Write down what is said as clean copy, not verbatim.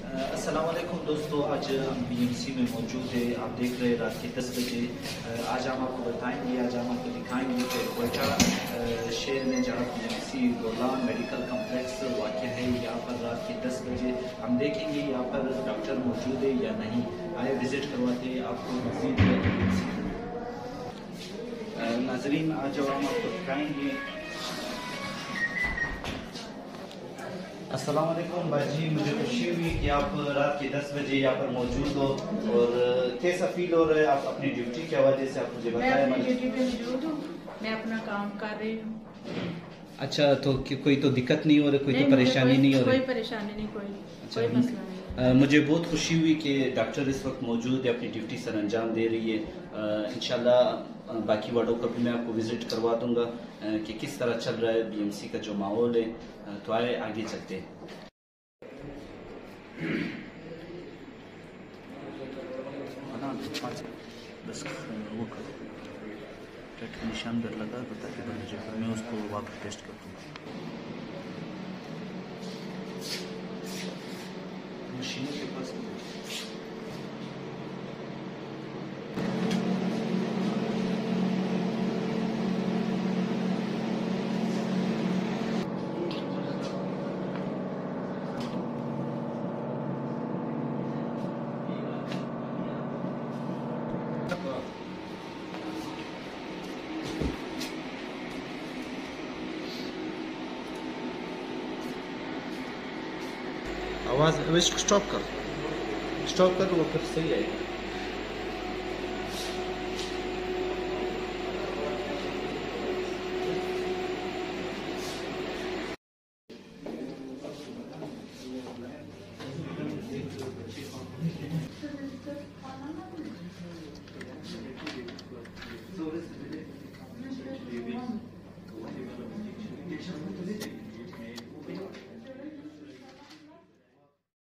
अस्सलाम वालेकुम दोस्तों, आज हम बीएमसी में मौजूद है। आप देख रहे हैं रात के 10 बजे। आज हम आपको बताएंगे, आज हम आपको दिखाएंगे कि क्वेटा शहर में जहाँ बीएमसी गोलान मेडिकल कम्प्लेक्स वाक़ है, यहाँ पर रात के 10 बजे हम देखेंगे यहाँ पर डॉक्टर मौजूद है या नहीं। आए विज़िट करवाते हैं आपको मज़ीद नाज़रीन। आज हम आपको दिखाएंगे। अस्सलाम वालेकुम बाजी, मुझे खुशी हुई कि आप रात के 10 बजे यहाँ पर मौजूद हो। और कैसा फील हो रहा है? आप अपनी ड्यूटी के हवाले से आप मुझे बताएं। मैं अपनी ड्यूटी पे मौजूद हूँ, मैं अपना काम कर रही हूँ। अच्छा, तो कोई तो दिक्कत नहीं हो रही, कोई तो परेशानी नहीं हो रही? कोई परेशानी नहीं, कोई मसला नहीं। मुझे बहुत खुशी हुई कि डॉक्टर इस वक्त मौजूद है, अपनी ड्यूटी सर अंजाम दे रही है। इंशाल्लाह बाकी वार्डों का भी मैं आपको विज़िट करवा दूंगा कि किस तरह चल रहा है बीएमसी का जो माहौल है। तो आए आगे चलते हैं। बस वो करो, टेस्ट का निशान डर लगा तो ताकि मैं उसको वापस टेस्ट कर दूँगा। मशीनों के पास आवाज़ स्टॉप कर वो फिर सही आएगी।